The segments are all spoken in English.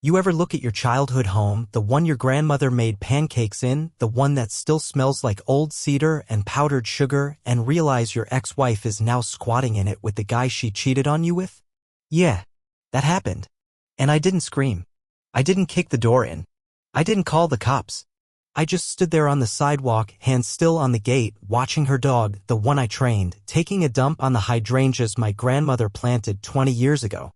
You ever look at your childhood home, the one your grandmother made pancakes in, the one that still smells like old cedar and powdered sugar, and realize your ex-wife is now squatting in it with the guy she cheated on you with? Yeah, that happened. And I didn't scream. I didn't kick the door in. I didn't call the cops. I just stood there on the sidewalk, hands still on the gate, watching her dog, the one I trained, taking a dump on the hydrangeas my grandmother planted 20 years ago.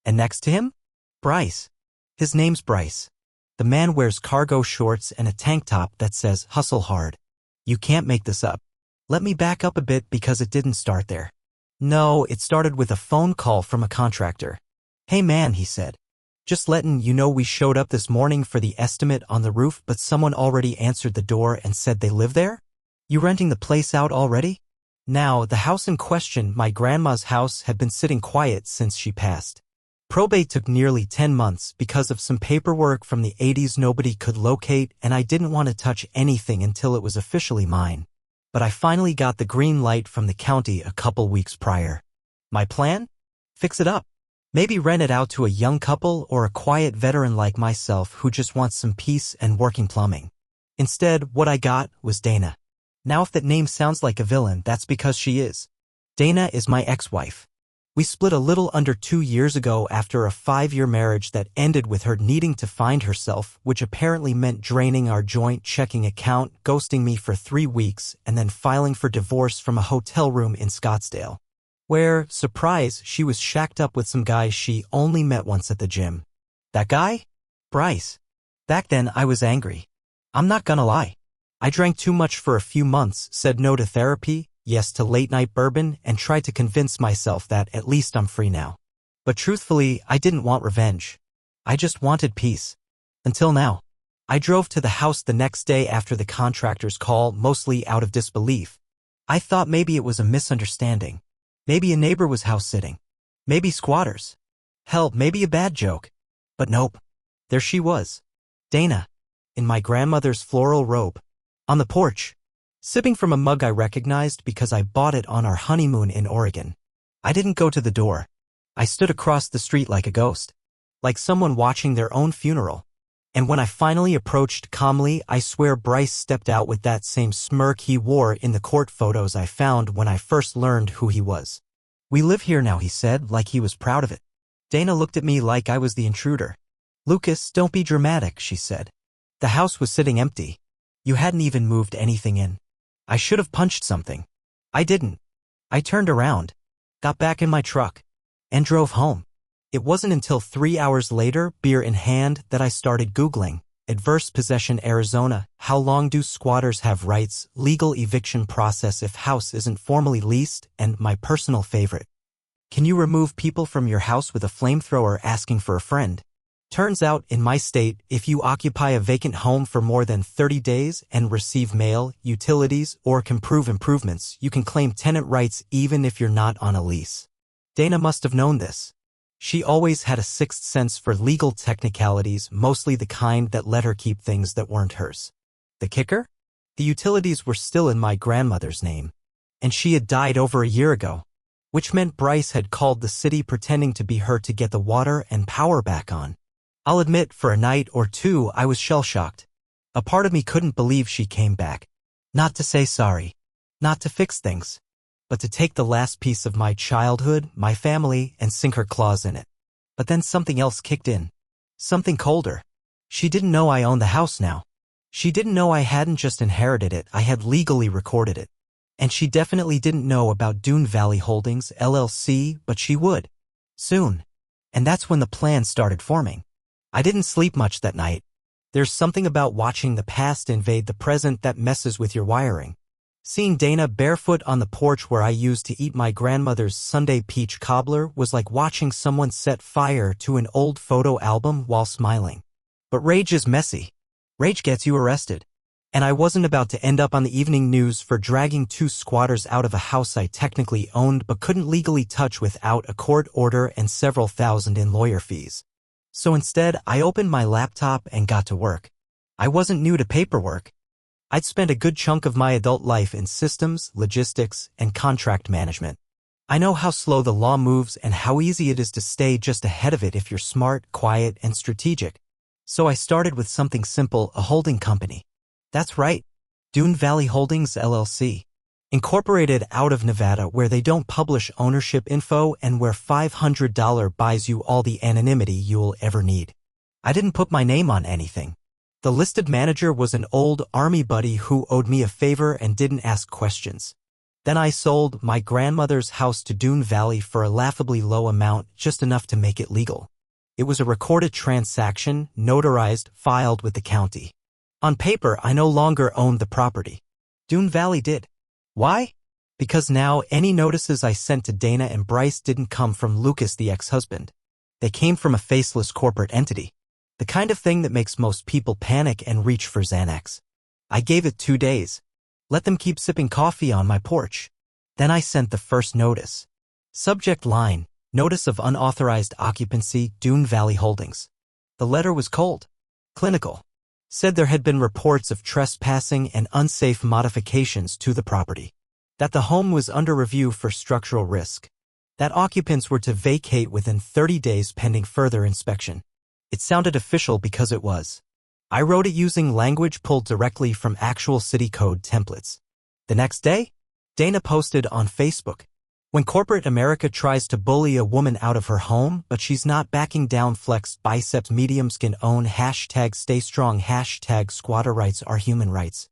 And next to him? Bryce. His name's Bryce. The man wears cargo shorts and a tank top that says, "Hustle hard." You can't make this up. Let me back up a bit because it didn't start there. No, it started with a phone call from a contractor. "Hey man," he said. "Just letting you know we showed up this morning for the estimate on the roof, but someone already answered the door and said they live there? You renting the place out already?" Now, the house in question, my grandma's house, had been sitting quiet since she passed. Probate took nearly 10 months because of some paperwork from the 80s nobody could locate, and I didn't want to touch anything until it was officially mine. But I finally got the green light from the county a couple weeks prior. My plan? Fix it up. Maybe rent it out to a young couple or a quiet veteran like myself who just wants some peace and working plumbing. Instead, what I got was Dana. Now if that name sounds like a villain, that's because she is. Dana is my ex-wife. We split a little under 2 years ago after a 5-year marriage that ended with her needing to find herself, which apparently meant draining our joint checking account, ghosting me for 3 weeks, and then filing for divorce from a hotel room in Scottsdale, where, surprise, she was shacked up with some guy she only met once at the gym. That guy? Bryce. Back then, I was angry. I'm not gonna lie. I drank too much for a few months, said no to therapy, yes to late-night bourbon, and tried to convince myself that at least I'm free now. But truthfully, I didn't want revenge. I just wanted peace. Until now. I drove to the house the next day after the contractor's call, mostly out of disbelief. I thought maybe it was a misunderstanding. Maybe a neighbor was house-sitting. Maybe squatters. Hell, maybe a bad joke. But nope. There she was. Dana. In my grandmother's floral robe. On the porch. Sipping from a mug I recognized because I bought it on our honeymoon in Oregon. I didn't go to the door. I stood across the street like a ghost. Like someone watching their own funeral. And when I finally approached calmly, I swear Bryce stepped out with that same smirk he wore in the court photos I found when I first learned who he was. "We live here now," he said, like he was proud of it. Dana looked at me like I was the intruder. "Lucas, don't be dramatic," she said. The house was sitting empty. You hadn't even moved anything in. I should have punched something. I didn't. I turned around, got back in my truck, and drove home. It wasn't until 3 hours later, beer in hand, that I started Googling. Adverse possession Arizona, how long do squatters have rights, legal eviction process if house isn't formally leased, and my personal favorite. Can you remove people from your house with a flamethrower asking for a friend? Turns out, in my state, if you occupy a vacant home for more than 30 days and receive mail, utilities, or can prove improvements, you can claim tenant rights even if you're not on a lease. Dana must have known this. She always had a sixth sense for legal technicalities, mostly the kind that let her keep things that weren't hers. The kicker? The utilities were still in my grandmother's name. And she had died over a year ago, which meant Bryce had called the city pretending to be her to get the water and power back on. I'll admit, for a night or two, I was shell-shocked. A part of me couldn't believe she came back. Not to say sorry. Not to fix things. But to take the last piece of my childhood, my family, and sink her claws in it. But then something else kicked in. Something colder. She didn't know I owned the house now. She didn't know I hadn't just inherited it, I had legally recorded it. And she definitely didn't know about Dune Valley Holdings, LLC, but she would. Soon. And that's when the plan started forming. I didn't sleep much that night. There's something about watching the past invade the present that messes with your wiring. Seeing Dana barefoot on the porch where I used to eat my grandmother's Sunday peach cobbler was like watching someone set fire to an old photo album while smiling. But rage is messy. Rage gets you arrested. And I wasn't about to end up on the evening news for dragging 2 squatters out of a house I technically owned but couldn't legally touch without a court order and several thousand in lawyer fees. So instead, I opened my laptop and got to work. I wasn't new to paperwork. I'd spent a good chunk of my adult life in systems, logistics, and contract management. I know how slow the law moves and how easy it is to stay just ahead of it if you're smart, quiet, and strategic. So I started with something simple, a holding company. That's right. Dune Valley Holdings, LLC. Incorporated out of Nevada, where they don't publish ownership info and where $500 buys you all the anonymity you'll ever need. I didn't put my name on anything. The listed manager was an old army buddy who owed me a favor and didn't ask questions. Then I sold my grandmother's house to Dune Valley for a laughably low amount, just enough to make it legal. It was a recorded transaction, notarized, filed with the county. On paper, I no longer owned the property. Dune Valley did. Why? Because now any notices I sent to Dana and Bryce didn't come from Lucas, the ex-husband. They came from a faceless corporate entity. The kind of thing that makes most people panic and reach for Xanax. I gave it 2 days. Let them keep sipping coffee on my porch. Then I sent the first notice. Subject line, Notice of Unauthorized Occupancy, Dune Valley Holdings. The letter was cold. Clinical. Said there had been reports of trespassing and unsafe modifications to the property. That the home was under review for structural risk. That occupants were to vacate within 30 days pending further inspection. It sounded official because it was. I wrote it using language pulled directly from actual city code templates. The next day, Dana posted on Facebook. When corporate America tries to bully a woman out of her home, but she's not backing down, flex biceps, mediums can own, #stay strong, #squatter rights are human rights.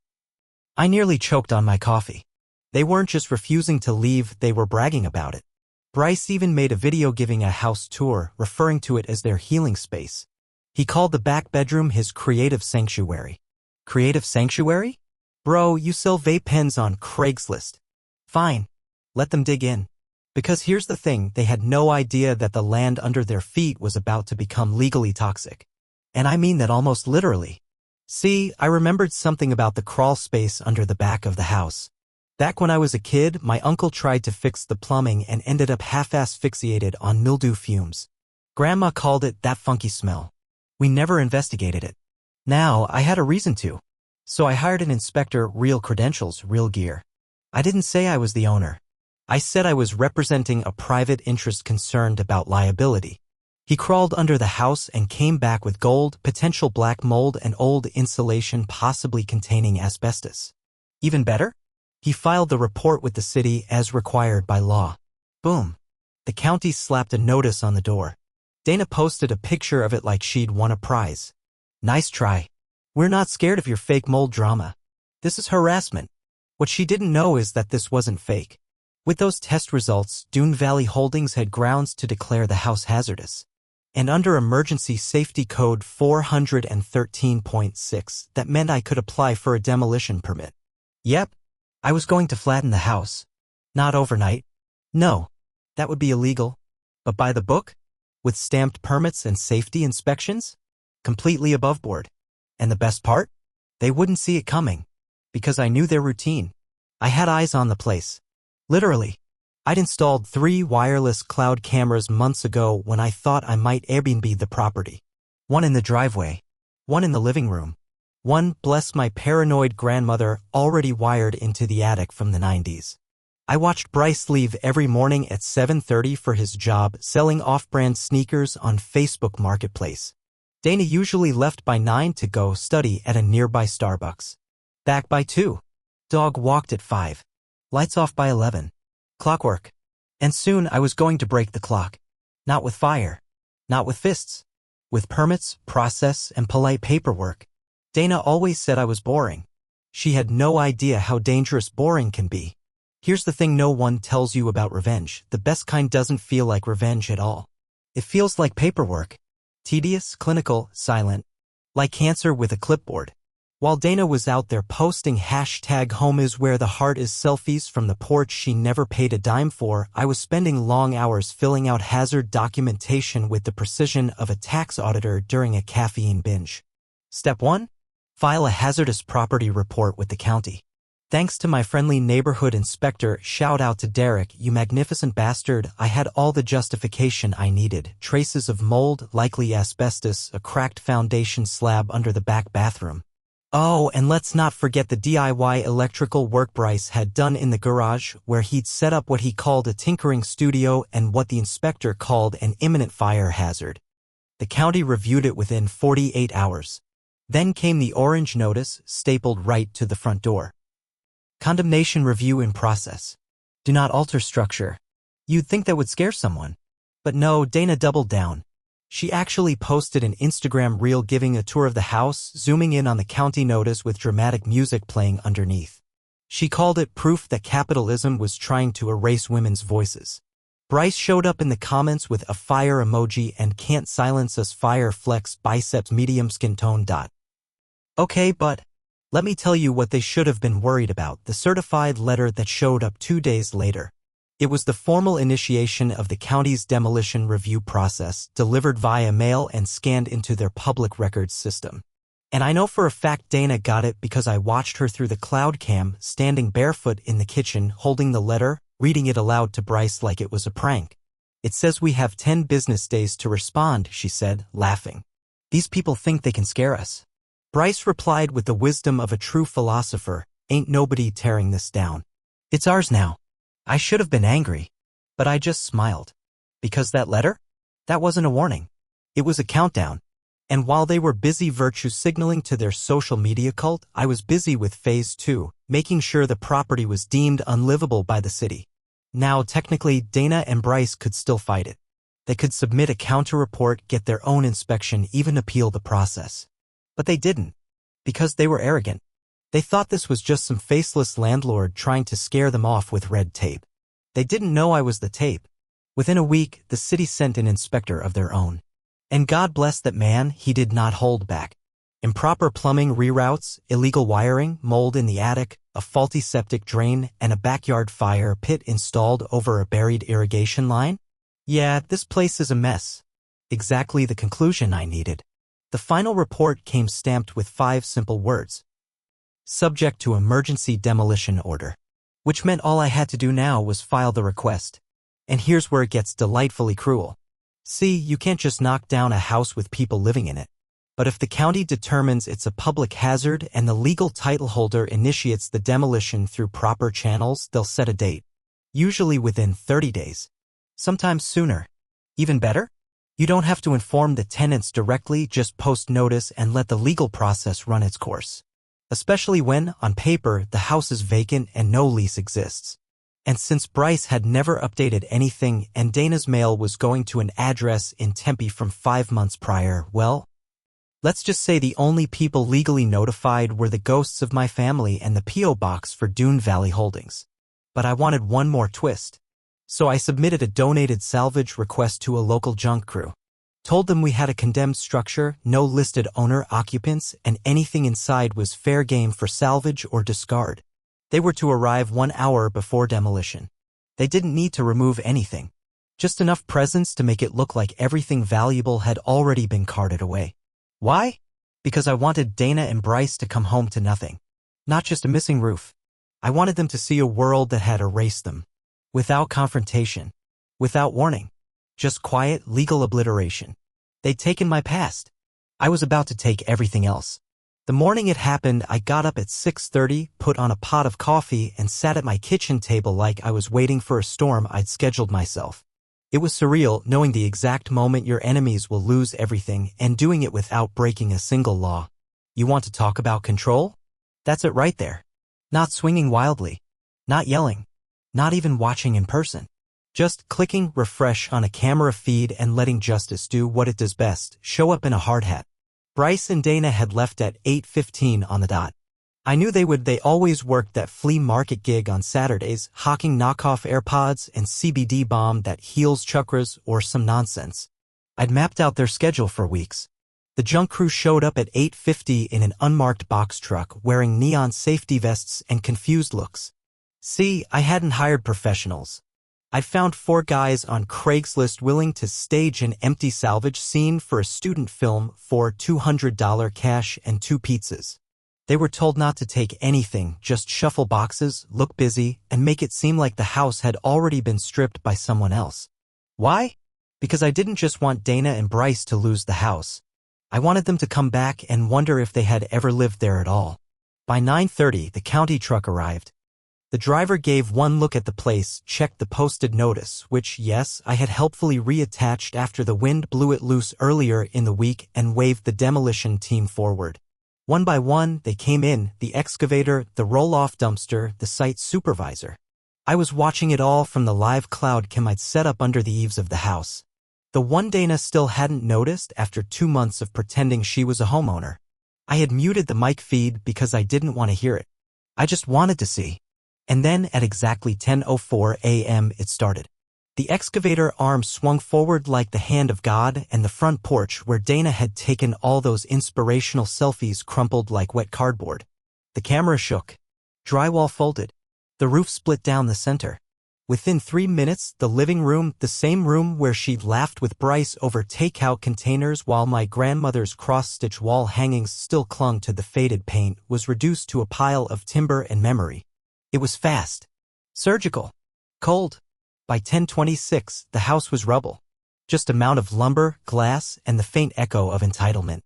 I nearly choked on my coffee. They weren't just refusing to leave, they were bragging about it. Bryce even made a video giving a house tour, referring to it as their healing space. He called the back bedroom his creative sanctuary. Creative sanctuary? Bro, you sell vape pens on Craigslist. Fine. Let them dig in. Because here's the thing, they had no idea that the land under their feet was about to become legally toxic. And I mean that almost literally. See, I remembered something about the crawl space under the back of the house. Back when I was a kid, my uncle tried to fix the plumbing and ended up half-ass fixated on mildew fumes. Grandma called it that funky smell. We never investigated it. Now, I had a reason to. So I hired an inspector, real credentials, real gear. I didn't say I was the owner. I said I was representing a private interest concerned about liability. He crawled under the house and came back with gold, potential black mold, and old insulation possibly containing asbestos. Even better? He filed the report with the city as required by law. Boom. The county slapped a notice on the door. Dana posted a picture of it like she'd won a prize. Nice try. We're not scared of your fake mold drama. This is harassment. What she didn't know is that this wasn't fake. With those test results, Dune Valley Holdings had grounds to declare the house hazardous. And under Emergency Safety Code 413.6, that meant I could apply for a demolition permit. Yep. I was going to flatten the house. Not overnight. No. That would be illegal. But by the book? With stamped permits and safety inspections? Completely above board. And the best part? They wouldn't see it coming. Because I knew their routine. I had eyes on the place. Literally. I'd installed 3 wireless cloud cameras months ago when I thought I might Airbnb the property. 1 in the driveway. 1 in the living room. 1, bless my paranoid grandmother, already wired into the attic from the 90s. I watched Bryce leave every morning at 7:30 for his job selling off-brand sneakers on Facebook Marketplace. Dana usually left by 9 to go study at a nearby Starbucks. Back by 2. Dog walked at 5. Lights off by 11. Clockwork. And soon I was going to break the clock. Not with fire. Not with fists. With permits, process, and polite paperwork. Dana always said I was boring. She had no idea how dangerous boring can be. Here's the thing no one tells you about revenge. The best kind doesn't feel like revenge at all. It feels like paperwork. Tedious, clinical, silent. Like cancer with a clipboard. While Dana was out there posting #home is where the heart is selfies from the porch she never paid a dime for, I was spending long hours filling out hazard documentation with the precision of a tax auditor during a caffeine binge. Step 1. File a hazardous property report with the county. Thanks to my friendly neighborhood inspector, shout out to Derek, you magnificent bastard, I had all the justification I needed. Traces of mold, likely asbestos, a cracked foundation slab under the back bathroom. Oh, and let's not forget the DIY electrical work Bryce had done in the garage, where he'd set up what he called a tinkering studio and what the inspector called an imminent fire hazard. The county reviewed it within 48 hours. Then came the orange notice, stapled right to the front door. Condemnation review in process. Do not alter structure. You'd think that would scare someone. But no, Dana doubled down. She actually posted an Instagram reel giving a tour of the house, zooming in on the county notice with dramatic music playing underneath. She called it proof that capitalism was trying to erase women's voices. Bryce showed up in the comments with a fire emoji and can't silence us fire flex biceps medium skin tone dot. Okay, but let me tell you what they should have been worried about, the certified letter that showed up 2 days later. It was the formal initiation of the county's demolition review process, delivered via mail and scanned into their public records system. And I know for a fact Dana got it because I watched her through the cloud cam, standing barefoot in the kitchen, holding the letter, reading it aloud to Bryce like it was a prank. It says we have 10 business days to respond, she said, laughing. These people think they can scare us. Bryce replied with the wisdom of a true philosopher, ain't nobody tearing this down. It's ours now. I should have been angry, but I just smiled. Because that letter? That wasn't a warning. It was a countdown. And while they were busy virtue signaling to their social media cult, I was busy with phase 2, making sure the property was deemed unlivable by the city. Now, technically, Dana and Bryce could still fight it. They could submit a counter-report, get their own inspection, even appeal the process. But they didn't. Because they were arrogant. They thought this was just some faceless landlord trying to scare them off with red tape. They didn't know I was the tape. Within a week, the city sent an inspector of their own. And God bless that man, he did not hold back. Improper plumbing reroutes, illegal wiring, mold in the attic, a faulty septic drain, and a backyard fire pit installed over a buried irrigation line? Yeah, this place is a mess. Exactly the conclusion I needed. The final report came stamped with 5 simple words. Subject to emergency demolition order. Which meant all I had to do now was file the request. And here's where it gets delightfully cruel. See, you can't just knock down a house with people living in it. But if the county determines it's a public hazard and the legal title holder initiates the demolition through proper channels, they'll set a date. Usually within 30 days. Sometimes sooner. Even better? You don't have to inform the tenants directly, just post notice and let the legal process run its course. Especially when, on paper, the house is vacant and no lease exists. And since Bryce had never updated anything and Dana's mail was going to an address in Tempe from 5 months prior, well, let's just say the only people legally notified were the ghosts of my family and the P.O. box for Dune Valley Holdings. But I wanted one more twist. So I submitted a donated salvage request to a local junk crew. Told them we had a condemned structure, no listed owner-occupants, and anything inside was fair game for salvage or discard. They were to arrive 1 hour before demolition. They didn't need to remove anything. Just enough presents to make it look like everything valuable had already been carted away. Why? Because I wanted Dana and Bryce to come home to nothing. Not just a missing roof. I wanted them to see a world that had erased them. Without confrontation. Without warning. Just quiet, legal obliteration. They'd taken my past. I was about to take everything else. The morning it happened, I got up at 6:30, put on a pot of coffee, and sat at my kitchen table like I was waiting for a storm I'd scheduled myself. It was surreal, knowing the exact moment your enemies will lose everything and doing it without breaking a single law. You want to talk about control? That's it right there. Not swinging wildly. Not yelling. Not even watching in person. Just clicking refresh on a camera feed and letting justice do what it does best, show up in a hard hat. Bryce and Dana had left at 8:15 on the dot. I knew they would. They always worked that flea market gig on Saturdays, hawking knockoff AirPods and CBD balm that heals chakras or some nonsense. I'd mapped out their schedule for weeks. The junk crew showed up at 8:50 in an unmarked box truck wearing neon safety vests and confused looks. See, I hadn't hired professionals. I'd found 4 guys on Craigslist willing to stage an empty salvage scene for a student film for $200 cash and 2 pizzas. They were told not to take anything, just shuffle boxes, look busy, and make it seem like the house had already been stripped by someone else. Why? Because I didn't just want Dana and Bryce to lose the house. I wanted them to come back and wonder if they had ever lived there at all. By 9:30, the county truck arrived. The driver gave one look at the place, checked the posted notice, which, yes, I had helpfully reattached after the wind blew it loose earlier in the week, and waved the demolition team forward. One by one, they came in, the excavator, the roll-off dumpster, the site supervisor. I was watching it all from the live cloud cam I'd set up under the eaves of the house. The one Dana still hadn't noticed after 2 months of pretending she was a homeowner. I had muted the mic feed because I didn't want to hear it. I just wanted to see. And then at exactly 10:04 a.m. it started. The excavator arm swung forward like the hand of God, and the front porch where Dana had taken all those inspirational selfies crumpled like wet cardboard. The camera shook. Drywall folded. The roof split down the center. Within 3 minutes, the living room, the same room where she'd laughed with Bryce over takeout containers while my grandmother's cross-stitch wall hangings still clung to the faded paint, was reduced to a pile of timber and memory. It was fast. Surgical. Cold. By 10:26, the house was rubble. Just a mound of lumber, glass, and the faint echo of entitlement.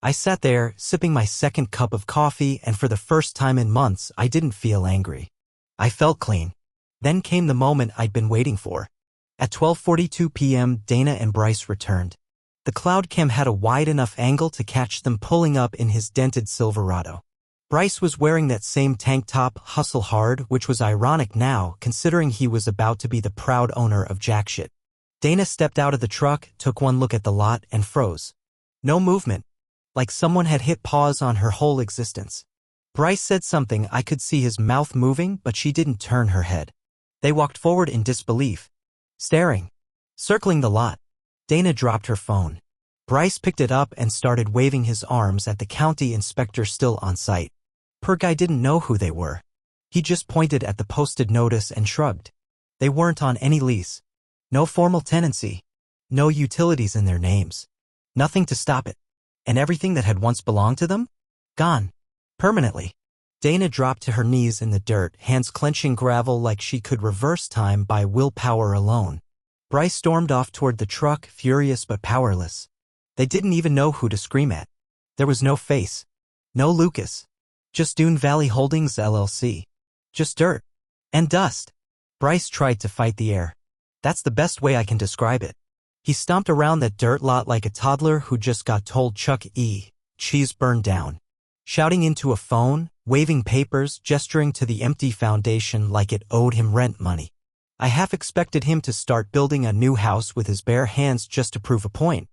I sat there, sipping my second cup of coffee, and for the first time in months, I didn't feel angry. I felt clean. Then came the moment I'd been waiting for. At 12:42 p.m., Dana and Bryce returned. The cloud cam had a wide enough angle to catch them pulling up in his dented Silverado. Bryce was wearing that same tank top, hustle hard, which was ironic now, considering he was about to be the proud owner of jackshit. Dana stepped out of the truck, took one look at the lot, and froze. No movement. Like someone had hit pause on her whole existence. Bryce said something, I could see his mouth moving, but she didn't turn her head. They walked forward in disbelief. Staring. Circling the lot. Dana dropped her phone. Bryce picked it up and started waving his arms at the county inspector still on site. Per guy didn't know who they were. He just pointed at the posted notice and shrugged. They weren't on any lease. No formal tenancy. No utilities in their names. Nothing to stop it. And everything that had once belonged to them? Gone. Permanently. Dana dropped to her knees in the dirt, hands clenching gravel like she could reverse time by willpower alone. Bryce stormed off toward the truck, furious but powerless. They didn't even know who to scream at. There was no face. No Lucas. Just Dune Valley Holdings LLC. Just dirt. And dust. Bryce tried to fight the air. That's the best way I can describe it. He stomped around that dirt lot like a toddler who just got told Chuck E. Cheese burned down. Shouting into a phone, waving papers, gesturing to the empty foundation like it owed him rent money. I half expected him to start building a new house with his bare hands just to prove a point.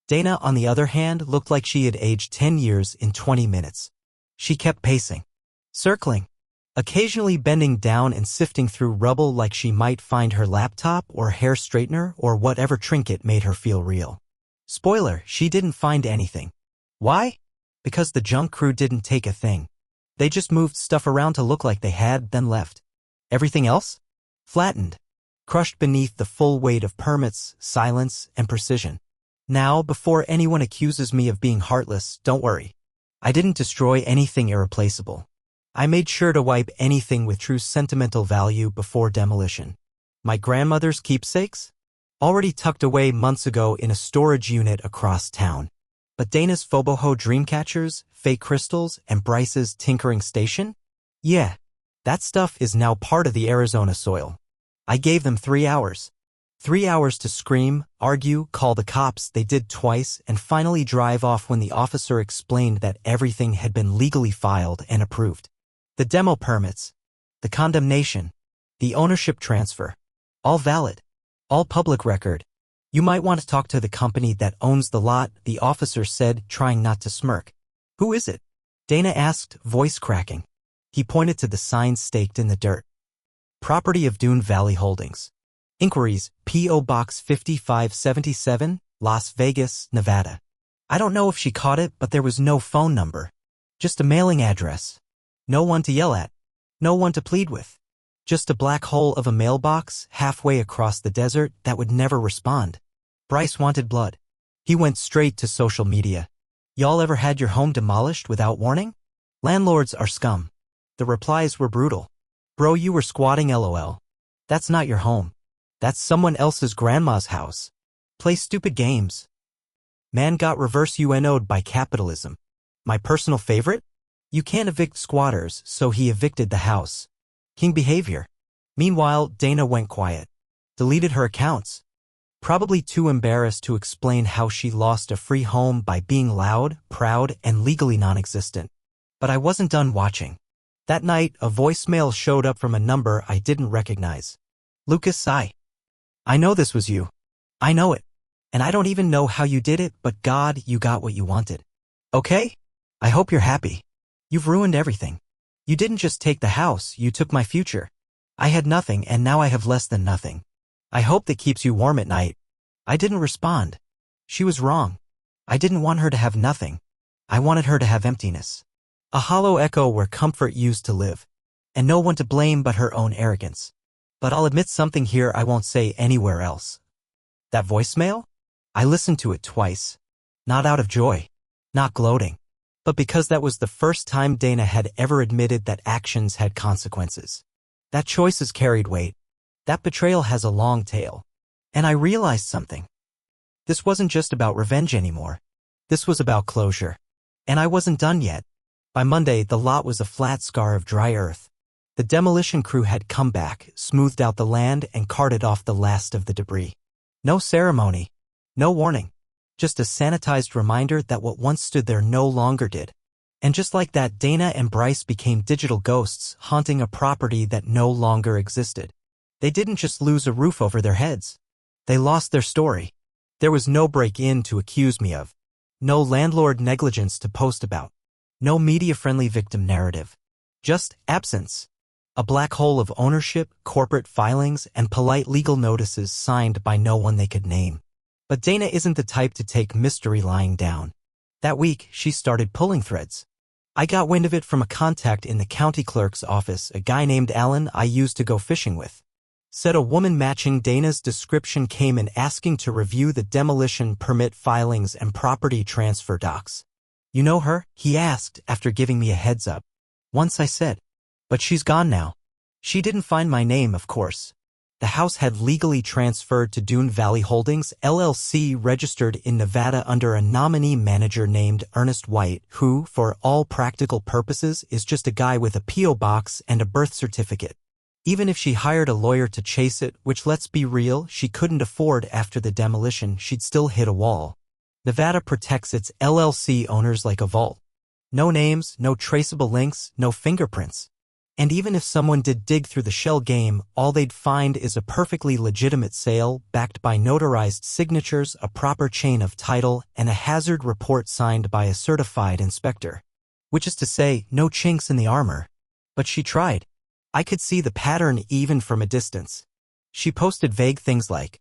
Dana, on the other hand, looked like she had aged 10 years in 20 minutes. She kept pacing. Circling. Occasionally bending down and sifting through rubble like she might find her laptop or hair straightener or whatever trinket made her feel real. Spoiler, she didn't find anything. Why? Because the junk crew didn't take a thing. They just moved stuff around to look like they had, then left. Everything else? Flattened. Crushed beneath the full weight of permits, silence, and precision. Now, before anyone accuses me of being heartless, don't worry. I didn't destroy anything irreplaceable. I made sure to wipe anything with true sentimental value before demolition. My grandmother's keepsakes? Already tucked away months ago in a storage unit across town. But Dana's Foboho dreamcatchers, fake crystals, and Bryce's tinkering station? Yeah, that stuff is now part of the Arizona soil. I gave them 3 hours. 3 hours to scream, argue, call the cops, they did twice, and finally drive off when the officer explained that everything had been legally filed and approved. The demo permits, the condemnation, the ownership transfer, all valid, all public record. You might want to talk to the company that owns the lot, the officer said, trying not to smirk. Who is it? Dana asked, voice cracking. He pointed to the sign staked in the dirt. Property of Dune Valley Holdings. Inquiries, P.O. Box 5577, Las Vegas, Nevada. I don't know if she caught it, but there was no phone number. Just a mailing address. No one to yell at. No one to plead with. Just a black hole of a mailbox halfway across the desert that would never respond. Bryce wanted blood. He went straight to social media. Y'all ever had your home demolished without warning? Landlords are scum. The replies were brutal. Bro, you were squatting LOL. That's not your home. That's someone else's grandma's house. Play stupid games. Man got reverse UNO'd by capitalism. My personal favorite? You can't evict squatters, so he evicted the house. King behavior. Meanwhile, Dana went quiet. Deleted her accounts. Probably too embarrassed to explain how she lost a free home by being loud, proud, and legally non-existent. But I wasn't done watching. That night, a voicemail showed up from a number I didn't recognize. Lucas, I know this was you. I know it. And I don't even know how you did it, but God, you got what you wanted. Okay? I hope you're happy. You've ruined everything. You didn't just take the house, you took my future. I had nothing and now I have less than nothing. I hope that keeps you warm at night. I didn't respond. She was wrong. I didn't want her to have nothing. I wanted her to have emptiness. A hollow echo where comfort used to live. And no one to blame but her own arrogance. But I'll admit something here I won't say anywhere else. That voicemail? I listened to it twice. Not out of joy. Not gloating. But because that was the first time Dana had ever admitted that actions had consequences. That choices carried weight. That betrayal has a long tail. And I realized something. This wasn't just about revenge anymore. This was about closure. And I wasn't done yet. By Monday, the lot was a flat scar of dry earth. The demolition crew had come back, smoothed out the land, and carted off the last of the debris. No ceremony. No warning. Just a sanitized reminder that what once stood there no longer did. And just like that, Dana and Bryce became digital ghosts, haunting a property that no longer existed. They didn't just lose a roof over their heads. They lost their story. There was no break-in to accuse me of. No landlord negligence to post about. No media-friendly victim narrative. Just absence. A black hole of ownership, corporate filings, and polite legal notices signed by no one they could name. But Dana isn't the type to take mystery lying down. That week, she started pulling threads. I got wind of it from a contact in the county clerk's office, a guy named Alan I used to go fishing with. Said a woman matching Dana's description came in asking to review the demolition permit filings and property transfer docs. You know her? He asked after giving me a heads up. Once I said, but she's gone now. She didn't find my name, of course. The house had legally transferred to Dune Valley Holdings, LLC, registered in Nevada under a nominee manager named Ernest White, who, for all practical purposes, is just a guy with a P.O. box and a birth certificate. Even if she hired a lawyer to chase it, which, let's be real, she couldn't afford after the demolition, she'd still hit a wall. Nevada protects its LLC owners like a vault. No names, no traceable links, no fingerprints. And even if someone did dig through the shell game, all they'd find is a perfectly legitimate sale, backed by notarized signatures, a proper chain of title, and a hazard report signed by a certified inspector. Which is to say, no chinks in the armor. But she tried. I could see the pattern even from a distance. She posted vague things like,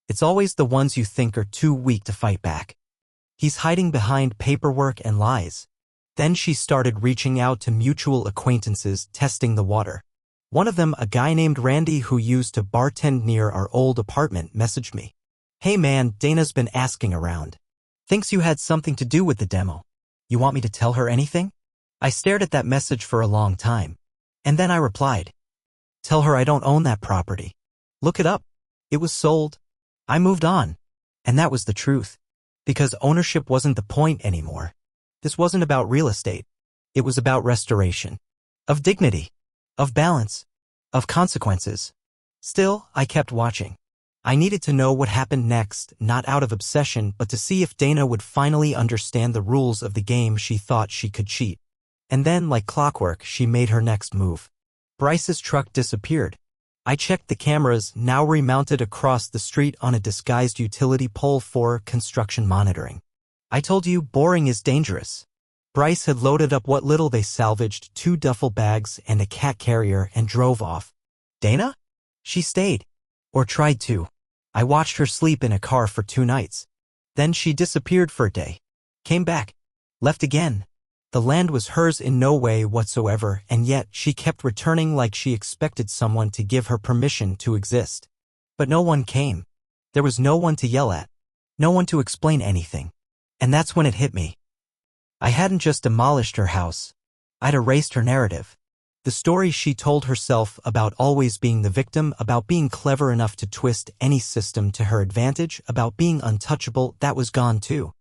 "It's always the ones you think are too weak to fight back. He's hiding behind paperwork and lies." Then she started reaching out to mutual acquaintances, testing the water. One of them, a guy named Randy who used to bartend near our old apartment, messaged me. "Hey man, Dana's been asking around. Thinks you had something to do with the demo. You want me to tell her anything?" I stared at that message for a long time. And then I replied, "Tell her I don't own that property. Look it up. It was sold. I moved on." And that was the truth. Because ownership wasn't the point anymore. This wasn't about real estate. It was about restoration. Of dignity. Of balance. Of consequences. Still, I kept watching. I needed to know what happened next, not out of obsession, but to see if Dana would finally understand the rules of the game she thought she could cheat. And then, like clockwork, she made her next move. Bryce's truck disappeared. I checked the cameras, now remounted across the street on a disguised utility pole for construction monitoring. I told you, boring is dangerous. Bryce had loaded up what little they salvaged, 2 duffel bags and a cat carrier, and drove off. Dana? She stayed. Or tried to. I watched her sleep in a car for 2 nights. Then she disappeared for a day. Came back. Left again. The land was hers in no way whatsoever, and yet she kept returning like she expected someone to give her permission to exist. But no one came. There was no one to yell at. No one to explain anything. And that's when it hit me. I hadn't just demolished her house. I'd erased her narrative. The story she told herself about always being the victim, about being clever enough to twist any system to her advantage, about being untouchable, that was gone too.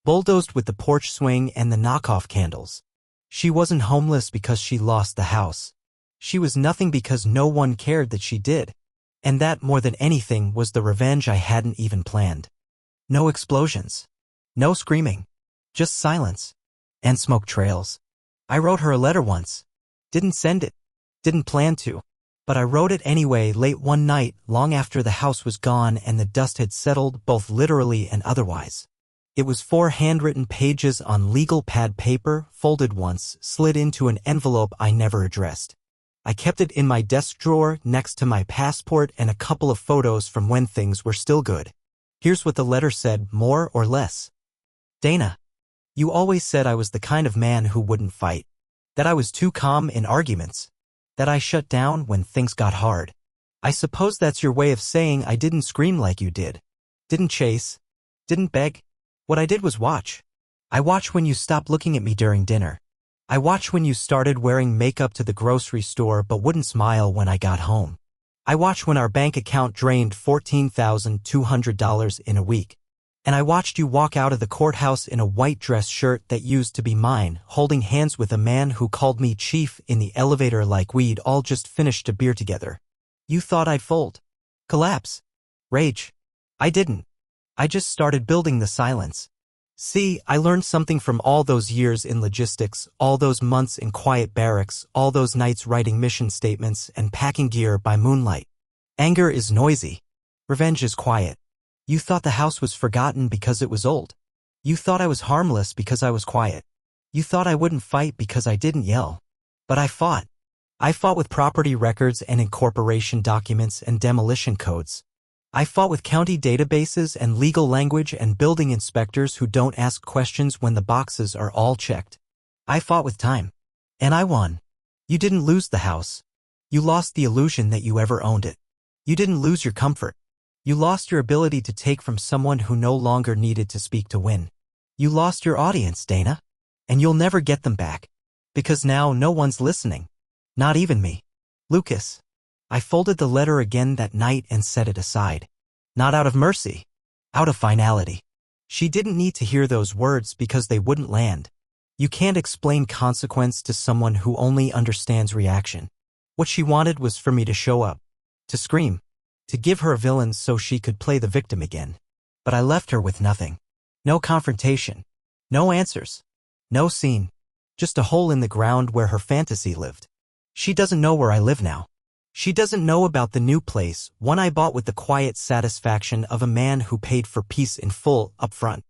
bulldozed with the porch swing and the knockoff candles. She wasn't homeless because she lost the house. She was nothing because no one cared that she did. And that, more than anything, was the revenge I hadn't even planned. No explosions. No screaming. Just silence. And smoke trails. I wrote her a letter once. Didn't send it. Didn't plan to. But I wrote it anyway late one night, long after the house was gone and the dust had settled, both literally and otherwise. It was 4 handwritten pages on legal pad paper, folded once, slid into an envelope I never addressed. I kept it in my desk drawer next to my passport and a couple of photos from when things were still good. Here's what the letter said, more or less. Dana, you always said I was the kind of man who wouldn't fight. That I was too calm in arguments. That I shut down when things got hard. I suppose that's your way of saying I didn't scream like you did. Didn't chase. Didn't beg. What I did was watch. I watched when you stopped looking at me during dinner. I watched when you started wearing makeup to the grocery store but wouldn't smile when I got home. I watched when our bank account drained $14,200 in a week. And I watched you walk out of the courthouse in a white dress shirt that used to be mine, holding hands with a man who called me chief in the elevator like we'd all just finished a beer together. You thought I'd fold. Collapse. Rage. I didn't. I just started building the silence. See, I learned something from all those years in logistics, all those months in quiet barracks, all those nights writing mission statements and packing gear by moonlight. Anger is noisy. Revenge is quiet. You thought the house was forgotten because it was old. You thought I was harmless because I was quiet. You thought I wouldn't fight because I didn't yell. But I fought. I fought with property records and incorporation documents and demolition codes. I fought with county databases and legal language and building inspectors who don't ask questions when the boxes are all checked. I fought with time. And I won. You didn't lose the house. You lost the illusion that you ever owned it. You didn't lose your comfort. You lost your ability to take from someone who no longer needed to speak to win. You lost your audience, Dana. And you'll never get them back. Because now no one's listening. Not even me. Lucas. I folded the letter again that night and set it aside. Not out of mercy. Out of finality. She didn't need to hear those words because they wouldn't land. You can't explain consequence to someone who only understands reaction. What she wanted was for me to show up. To scream. To give her a villain so she could play the victim again. But I left her with nothing. No confrontation. No answers. No scene. Just a hole in the ground where her fantasy lived. She doesn't know where I live now. She doesn't know about the new place, one I bought with the quiet satisfaction of a man who paid for peace in full up front.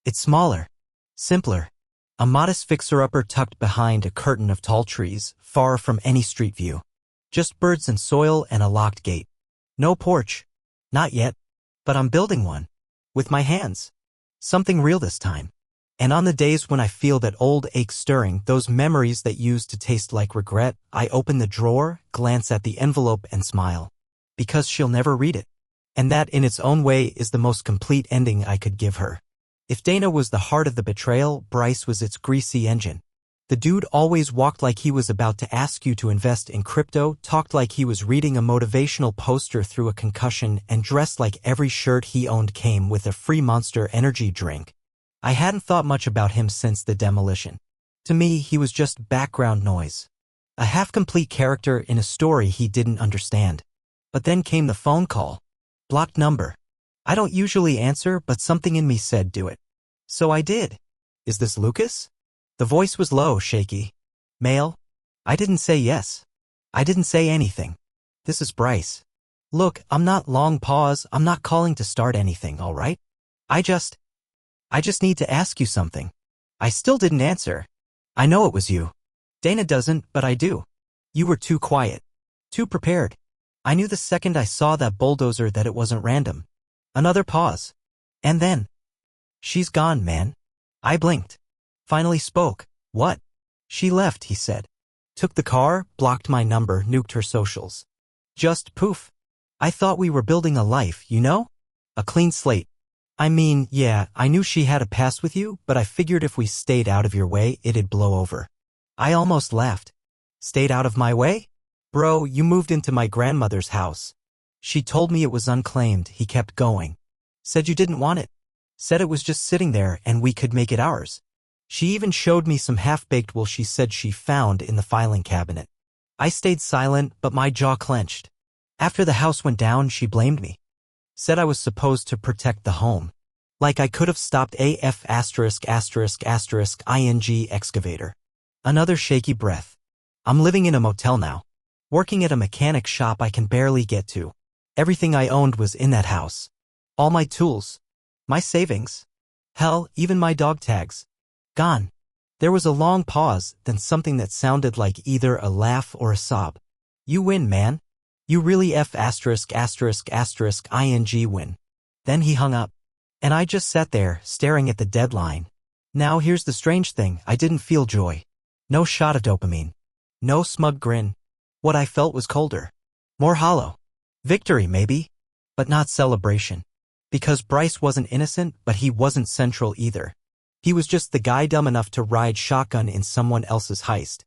It's smaller. Simpler. A modest fixer-upper tucked behind a curtain of tall trees, far from any street view. Just birds and soil and a locked gate. No porch. Not yet. But I'm building one. With my hands. Something real this time. And on the days when I feel that old ache stirring, those memories that used to taste like regret, I open the drawer, glance at the envelope and smile. Because she'll never read it. And that in its own way is the most complete ending I could give her. If Dana was the heart of the betrayal, Bryce was its greasy engine. The dude always walked like he was about to ask you to invest in crypto, talked like he was reading a motivational poster through a concussion, and dressed like every shirt he owned came with a free Monster energy drink. I hadn't thought much about him since the demolition. To me, he was just background noise. A half-complete character in a story he didn't understand. But then came the phone call. Blocked number. I don't usually answer, but something in me said do it. So I did. Is this Lucas? The voice was low, shaky. Male? I didn't say yes. I didn't say anything. This is Bryce. Look, I'm not long pause, I'm not calling to start anything, all right? I just need to ask you something. I still didn't answer. I know it was you. Dana doesn't, but I do. You were too quiet. Too prepared. I knew the second I saw that bulldozer that it wasn't random. Another pause. And then. She's gone, man. I blinked. Finally spoke. What? She left, he said. Took the car, blocked my number, nuked her socials. Just poof. I thought we were building a life, you know? A clean slate. I mean, yeah, I knew she had a past with you, but I figured if we stayed out of your way, it'd blow over. I almost laughed. Stayed out of my way? Bro, you moved into my grandmother's house. She told me it was unclaimed, he kept going. Said you didn't want it. Said it was just sitting there and we could make it ours. She even showed me some half-baked wool she said she found in the filing cabinet. I stayed silent, but my jaw clenched. After the house went down, she blamed me. Said I was supposed to protect the home. Like I could have stopped AF ****ing excavator. Another shaky breath. I'm living in a motel now. Working at a mechanic shop I can barely get to. Everything I owned was in that house. All my tools. My savings. Hell, even my dog tags. Gone. There was a long pause, then something that sounded like either a laugh or a sob. You win, man. You really ****ing win. Then he hung up. And I just sat there, staring at the deadline. Now here's the strange thing, I didn't feel joy. No shot of dopamine. No smug grin. What I felt was colder. More hollow. Victory, maybe. But not celebration. Because Bryce wasn't innocent, but he wasn't central either. He was just the guy dumb enough to ride shotgun in someone else's heist.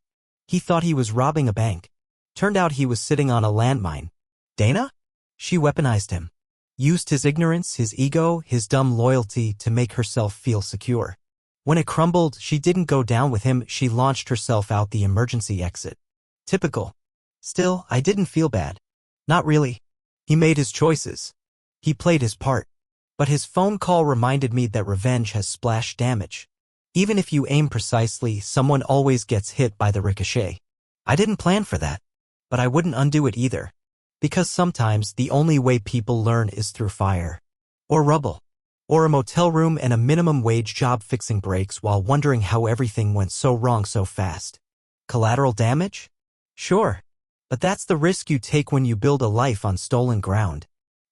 He thought he was robbing a bank. Turned out he was sitting on a landmine. Dana? She weaponized him. Used his ignorance, his ego, his dumb loyalty to make herself feel secure. When it crumbled, she didn't go down with him, she launched herself out the emergency exit. Typical. Still, I didn't feel bad. Not really. He made his choices. He played his part. But his phone call reminded me that revenge has splash damage. Even if you aim precisely, someone always gets hit by the ricochet. I didn't plan for that. But I wouldn't undo it either. Because sometimes the only way people learn is through fire. Or rubble. Or a motel room and a minimum wage job fixing breaks while wondering how everything went so wrong so fast. Collateral damage? Sure. But that's the risk you take when you build a life on stolen ground.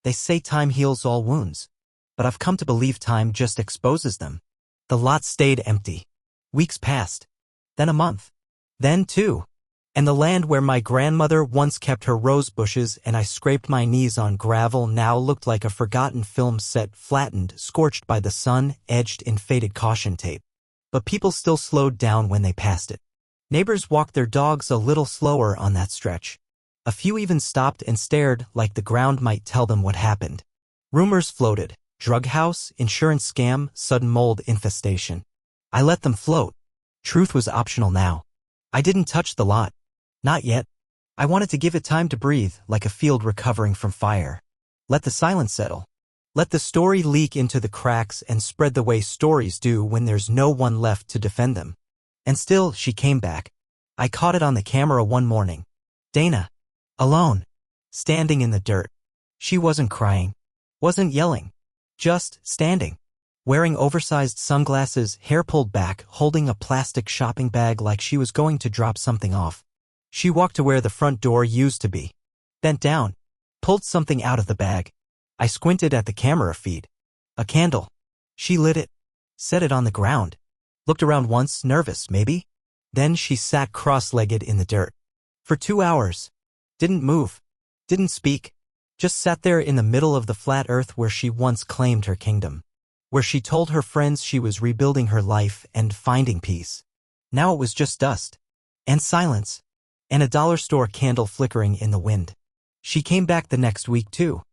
They say time heals all wounds. But I've come to believe time just exposes them. The lot stayed empty. Weeks passed. Then a month. Then 2. And the land where my grandmother once kept her rose bushes and I scraped my knees on gravel now looked like a forgotten film set, flattened, scorched by the sun, edged in faded caution tape. But people still slowed down when they passed it. Neighbors walked their dogs a little slower on that stretch. A few even stopped and stared like the ground might tell them what happened. Rumors floated. Drug house, insurance scam, sudden mold infestation. I let them float. Truth was optional now. I didn't touch the lot. Not yet. I wanted to give it time to breathe, like a field recovering from fire. Let the silence settle. Let the story leak into the cracks and spread the way stories do when there's no one left to defend them. And still, she came back. I caught it on the camera one morning. Dana. Alone. Standing in the dirt. She wasn't crying. Wasn't yelling. Just standing. Wearing oversized sunglasses, hair pulled back, holding a plastic shopping bag like she was going to drop something off. She walked to where the front door used to be. Bent down. Pulled something out of the bag. I squinted at the camera feed. A candle. She lit it. Set it on the ground. Looked around once, nervous, maybe? Then she sat cross-legged in the dirt. For 2 hours. Didn't move. Didn't speak. Just sat there in the middle of the flat earth where she once claimed her kingdom. Where she told her friends she was rebuilding her life and finding peace. Now it was just dust. And silence. And a dollar store candle flickering in the wind. She came back the next week too.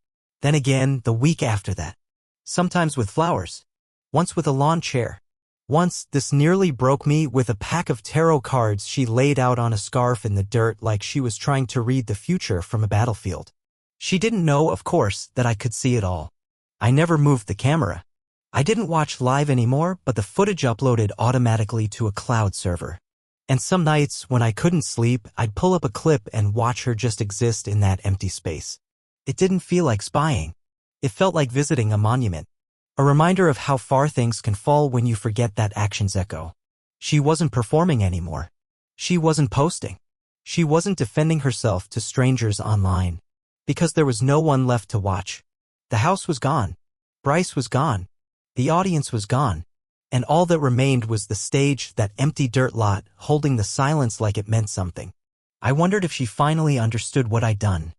Then again the week after that. Sometimes with flowers. Once with a lawn chair. Once, this nearly broke me, with a pack of tarot cards she laid out on a scarf in the dirt like she was trying to read the future from a battlefield. She didn't know, of course, that I could see it all. I never moved the camera. I didn't watch live anymore, but the footage uploaded automatically to a cloud server. And some nights, when I couldn't sleep, I'd pull up a clip and watch her just exist in that empty space. It didn't feel like spying. It felt like visiting a monument. A reminder of how far things can fall when you forget that action's echo. She wasn't performing anymore. She wasn't posting. She wasn't defending herself to strangers online. Because there was no one left to watch. The house was gone. Bryce was gone. The audience was gone. And all that remained was the stage, that empty dirt lot, holding the silence like it meant something. I wondered if she finally understood what I'd done.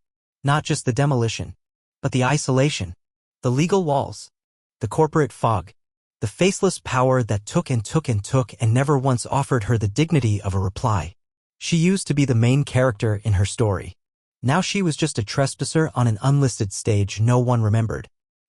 Not just the demolition, but the isolation, the legal walls, the corporate fog, the faceless power that took and took and took and never once offered her the dignity of a reply. She used to be the main character in her story. Now she was just a trespasser on an unlisted stage no one remembered.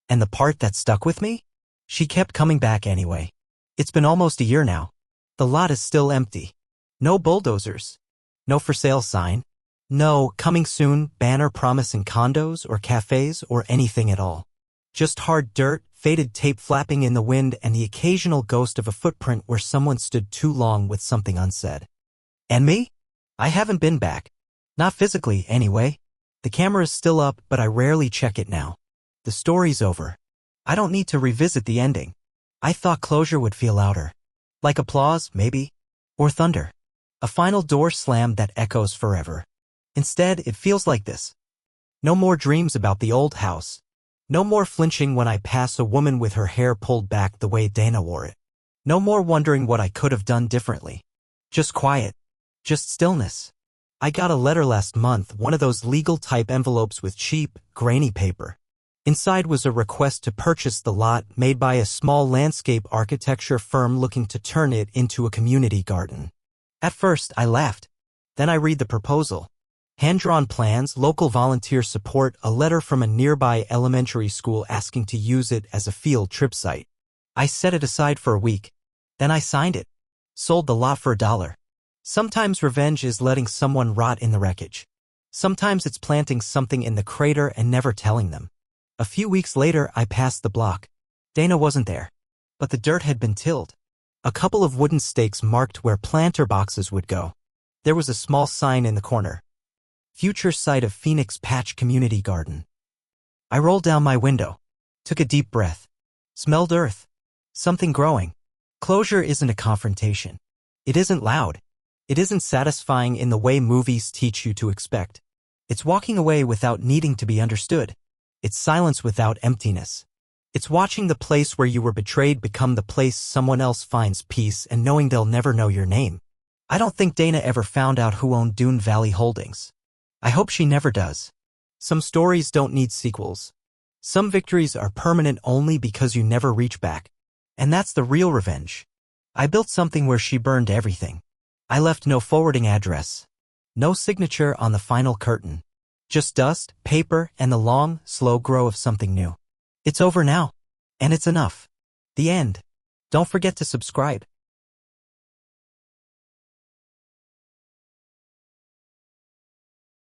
And the part that stuck with me? She kept coming back anyway. It's been almost a year now. The lot is still empty. No bulldozers. No for sale sign. No coming soon banner promising condos or cafes or anything at all. Just hard dirt, faded tape flapping in the wind, and the occasional ghost of a footprint where someone stood too long with something unsaid. And me? I haven't been back. Not physically, anyway. The camera's still up, but I rarely check it now. The story's over. I don't need to revisit the ending. I thought closure would feel louder. Like applause, maybe? Or thunder. A final door slam that echoes forever. Instead, it feels like this. No more dreams about the old house. No more flinching when I pass a woman with her hair pulled back the way Dana wore it. No more wondering what I could have done differently. Just quiet. Just stillness. I got a letter last month, one of those legal-type envelopes with cheap, grainy paper. Inside was a request to purchase the lot made by a small landscape architecture firm looking to turn it into a community garden. At first, I laughed. Then I read the proposal. Hand-drawn plans, local volunteer support, a letter from a nearby elementary school asking to use it as a field trip site. I set it aside for a week. Then I signed it. Sold the lot for $1. Sometimes revenge is letting someone rot in the wreckage. Sometimes it's planting something in the crater and never telling them. A few weeks later, I passed the block. Dana wasn't there. But the dirt had been tilled. A couple of wooden stakes marked where planter boxes would go. There was a small sign in the corner. Future site of Phoenix Patch Community Garden. I rolled down my window. Took a deep breath. Smelled earth. Something growing. Closure isn't a confrontation. It isn't loud. It isn't satisfying in the way movies teach you to expect. It's walking away without needing to be understood. It's silence without emptiness. It's watching the place where you were betrayed become the place someone else finds peace and knowing they'll never know your name. I don't think Dana ever found out who owned Dune Valley Holdings. I hope she never does. Some stories don't need sequels. Some victories are permanent only because you never reach back. And that's the real revenge. I built something where she burned everything. I left no forwarding address. No signature on the final curtain. Just dust, paper, and the long, slow grow of something new. It's over now. And it's enough. The end. Don't forget to subscribe.